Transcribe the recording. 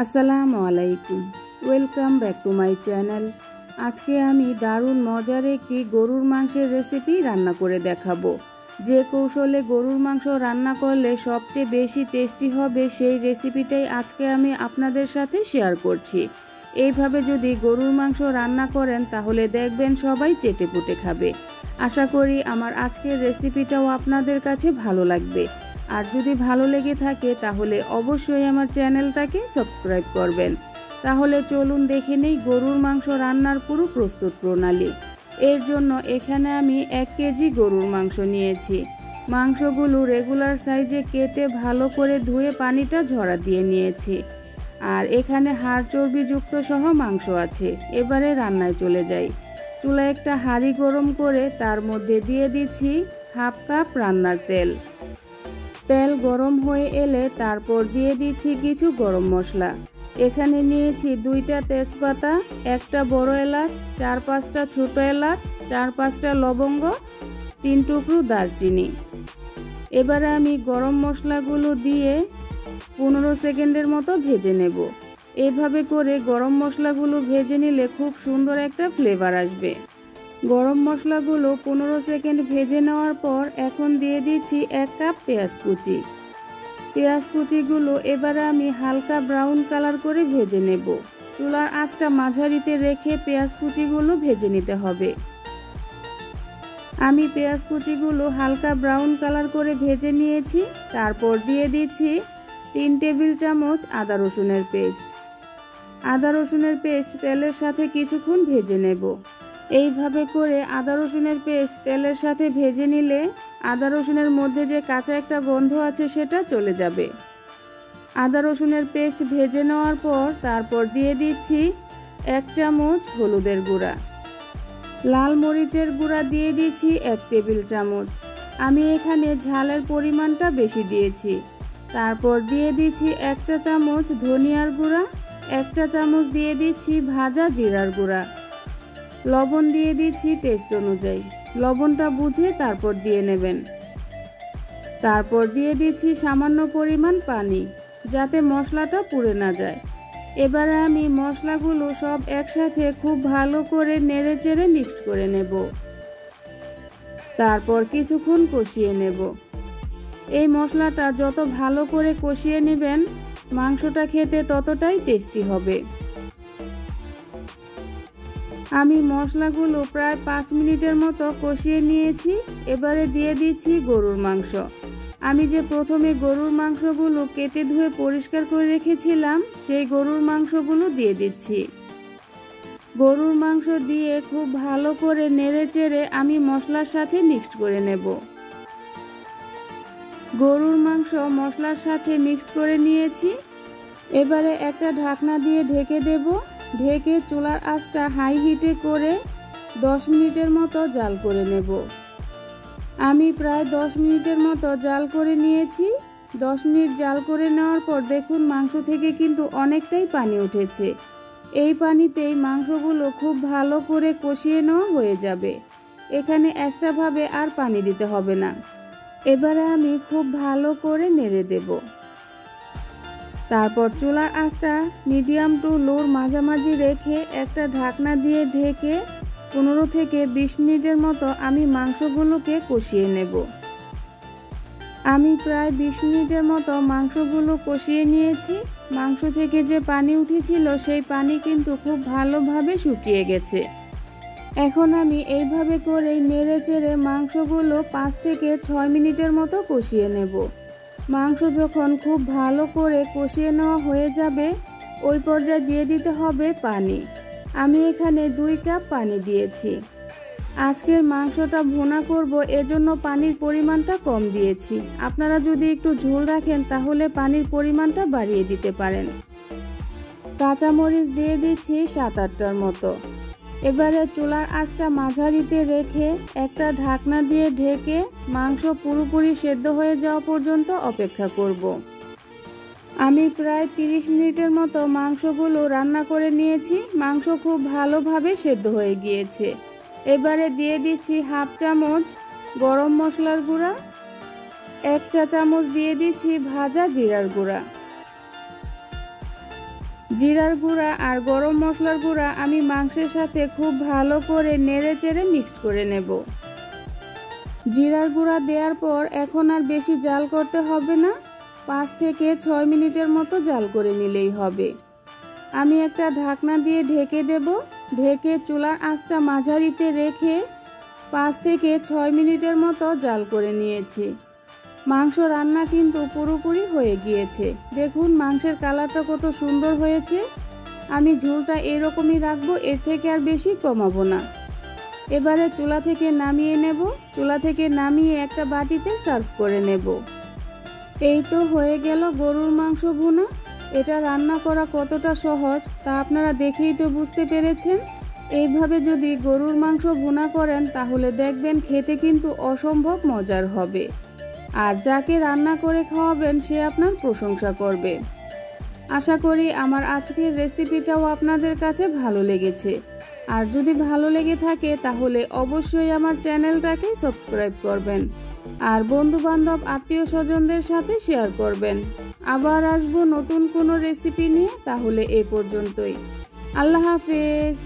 আসসালামু আলাইকুম, welcome back to my channel. আজকে আমি দারুণ মজার একটি গরুর মাংসের রেসিপি রান্না করে দেখাবো। যে কৌশলে গরুর মাংস রান্না করলে সবচেয়ে বেশি টেস্টি হবে সেই রেসিপিটাই আজকে আমি আপনাদের সাথে শেয়ার করছি। এইভাবে যদি গরুর মাংস রান্না করেন তাহলে দেখবেন সবাই চেটেপুটে খাবে। আশা করি আমার আজকের রেসিপিটাও আপনাদের কাছে ভালো লাগবে। আর যদি ভালো লেগে থাকে তাহলে অবশ্যই আমার চ্যানেলটাকে সাবস্ক্রাইব করবেন। তাহলে চলুন দেখে নেই গরুর মাংস রান্নার পুরো প্রস্তুত প্রণালী। এর জন্য এখানে আমি 1 কেজি গরুর মাংস নিয়েছি। মাংসগুলো রেগুলার সাইজে কেটে ভালো করে ধুয়ে পানিটা ঝরা দিয়ে নিয়েছি। আর এখানে হাড় চর্বিযুক্ত সহ মাংস আছে। এবারে রান্নায় চলে যাই। চুলায় একটা হাঁড়ি গরম করে তার মধ্যে দিয়ে দিচ্ছি হাফ কাপ রান্নার তেল। তেল গরম হয়ে এলে তারপর দিয়ে দিচ্ছি কিছু গরম মশলা। এখানে নিয়েছি 2টা তেজপাতা, একটা বড় এলাচ, 4-5টা ছোট এলাচ, 4-5টা লবঙ্গ, 3 টুকরো দারচিনি। এবারে আমি গরম মশলাগুলো দিয়ে 15 সেকেন্ডের মতো ভেজে নেব। এইভাবে করে গরম মশলাগুলো ভেজে নিলে খুব সুন্দর একটা ফ্লেভার আসবে। গরম মশলাগুলো 15 সেকেন্ড ভেজে নেওয়ার পর এখন দিয়ে দিচ্ছি 1 কাপ পেঁয়াজ কুচি। পেঁয়াজ কুচিগুলো এবারে আমি হালকা ব্রাউন কালার করে ভেজে নেব। চুলার আঁচটা মাঝারিতে রেখে পেঁয়াজ কুচিগুলো ভেজে নিতে হবে। আমি পেঁয়াজ কুচিগুলো হালকা ব্রাউন কালার করে ভেজে নিয়েছি। তারপর দিয়ে দিচ্ছি 3 টেবিল চামচ আদা রসুনের পেস্ট। আদা রসুনের পেস্ট তেলের সাথে কিছুক্ষণ ভেজে নেব। এইভাবে করে আদা রসুনের পেস্ট তেলের সাথে ভেজে নিলে আদা রসুনের মধ্যে যে কাঁচা একটা গন্ধ আছে সেটা চলে যাবে। আদা রসুনের পেস্ট ভেজে নেওয়ার পর তারপর দিয়ে দিচ্ছি 1 চামচ হলুদের গুঁড়া। লাল মরিচের গুঁড়া দিয়ে দিচ্ছি 1 টেবিল চামচ। আমি এখানে ঝালের পরিমাণটা বেশি দিয়েছি। তারপর দিয়ে দিচ্ছি 1 চা চামচ ধনিয়ার গুঁড়া, 1 চা চামচ দিয়ে দিচ্ছি ভাজা জিরার গুঁড়া। লবণ দিয়ে দিচ্ছি টেস্ট অনুযায়ী। লবণটা বুঝে তারপর দিয়ে নেবেন। তারপর দিয়ে দিচ্ছি সামান্য পরিমাণ পানি, যাতে মশলাটা পুড়ে না যায়। এবারে আমি মশলাগুলো সব একসাথে খুব ভালো করে নেড়েচেড়ে মিক্সড করে নেব। তারপর কিছুক্ষণ কষিয়ে নেব। এই মশলাটা যত ভালো করে কষিয়ে নেবেন মাংসটা খেতে ততটাই টেস্টি হবে। আমি মশলাগুলো প্রায় 5 মিনিটের মতো কষিয়ে নিয়েছি। এবারে দিয়ে দিচ্ছি গরুর মাংস। আমি যে প্রথমে গরুর মাংসগুলো কেটে ধুয়ে পরিষ্কার করে রেখেছিলাম সেই গরুর মাংসগুলো দিয়ে দিচ্ছি। গরুর মাংস দিয়ে খুব ভালো করে নেড়েচেড়ে আমি মশলার সাথে মিক্সড করে নেব। গরুর মাংস মশলার সাথে মিক্সড করে নিয়েছি। এবারে একটা ঢাকনা দিয়ে ঢেকে দেব। ঢেকে চুলার আঁচটা হাই হিটে করে 10 মিনিটের মতো জাল করে নেব। আমি প্রায় 10 মিনিটের মতো জাল করে নিয়েছি। 10 মিনিট জাল করে নেওয়ার পর দেখুন মাংস থেকে কিন্তু অনেকটাই পানি উঠেছে। এই পানিতেই মাংসগুলো খুব ভালো করে কষিয়ে নেওয়া হয়ে যাবে। এখানে এক্সট্রাভাবে আর পানি দিতে হবে না। এবারে আমি খুব ভালো করে নেড়ে দেব। তারপর চুলার আঁচটা মিডিয়াম টু লোর মাঝামাঝি রেখে একটা ঢাকনা দিয়ে ঢেকে 15 থেকে 20 মিনিটের মতো আমি মাংসগুলোকে কষিয়ে নেব। আমি প্রায় 20 মিনিটের মতো মাংসগুলো কষিয়ে নিয়েছি। মাংস থেকে যে পানি উঠেছিল সেই পানি কিন্তু খুব ভালোভাবে শুকিয়ে গেছে। এখন আমি এইভাবে করেই নেড়েচেড়ে মাংসগুলো 5 থেকে 6 মিনিটের মতো কষিয়ে নেব। মাংস যখন খুব ভালো করে কষিয়ে নেওয়া হয়ে যাবে ওই পর্যায়ে দিয়ে দিতে হবে পানি। আমি এখানে 2 কাপ পানি দিয়েছি। আজকের মাংসটা ভুনা করব, এজন্য পানির পরিমাণটা কম দিয়েছি। আপনারা যদি একটু ঝোল রাখেন তাহলে পানির পরিমাণটা বাড়িয়ে দিতে পারেন। কাঁচামরিচ দিয়ে দিচ্ছি 7-8টার মতো। এবারে চুলার আঁচটা মাঝারিতে রেখে একটা ঢাকনা দিয়ে ঢেকে মাংস পুরোপুরি সেদ্ধ হয়ে যাওয়া পর্যন্ত অপেক্ষা করব। আমি প্রায় 30 মিনিটের মতো মাংসগুলো রান্না করে নিয়েছি। মাংস খুব ভালোভাবে সেদ্ধ হয়ে গিয়েছে। এবারে দিয়ে দিচ্ছি হাফ চামচ গরম মশলার গুঁড়া, 1 চা চামচ দিয়ে দিচ্ছি ভাজা জিরার গুঁড়া। জিরার গুঁড়া আর গরম মশলার গুঁড়া আমি মাংসের সাথে খুব ভালো করে নেড়ে চেড়ে মিক্সড করে নেব। জিরার গুঁড়া দেওয়ার পর এখন আর বেশি জাল করতে হবে না, 5 থেকে 6 মিনিটের মতো জাল করে নিলেই হবে। আমি একটা ঢাকনা দিয়ে ঢেকে দেব। ঢেকে চুলার আঁচটা মাঝারিতে রেখে 5 থেকে 6 মিনিটের মতো জাল করে নিয়েছি। মাংস রান্না কিন্তু পুরোপুরি হয়ে গিয়েছে। দেখুন মাংসের কালারটা কত সুন্দর হয়েছে। আমি ঝোলটা এরকমই রাখবো, এর থেকে আর বেশি কমাবো না। এবারে চুলা থেকে নামিয়ে নেব। চুলা থেকে নামিয়ে একটা বাটিতে সার্ভ করে নেব। এই তো হয়ে গেল গরুর মাংস ভুনা। এটা রান্না করা কতটা সহজ তা আপনারা দেখেই তো বুঝতে পেরেছেন। এইভাবে যদি গরুর মাংস ভুনা করেন তাহলে দেখবেন খেতে কিন্তু অসম্ভব মজার হবে। আর যাকে রান্না করে খাওয়াবেন সে আপনার প্রশংসা করবে। আশা করি আমার আজকের রেসিপিটাও আপনাদের কাছে ভালো লেগেছে। আর যদি ভালো লেগে থাকে তাহলে অবশ্যই আমার চ্যানেলটাকে সাবস্ক্রাইব করবেন আর বন্ধুবান্ধব আত্মীয় স্বজনদের সাথে শেয়ার করবেন। আবার আসবো নতুন কোনো রেসিপি নিয়ে। তাহলে এই পর্যন্তই। আল্লাহ হাফেজ।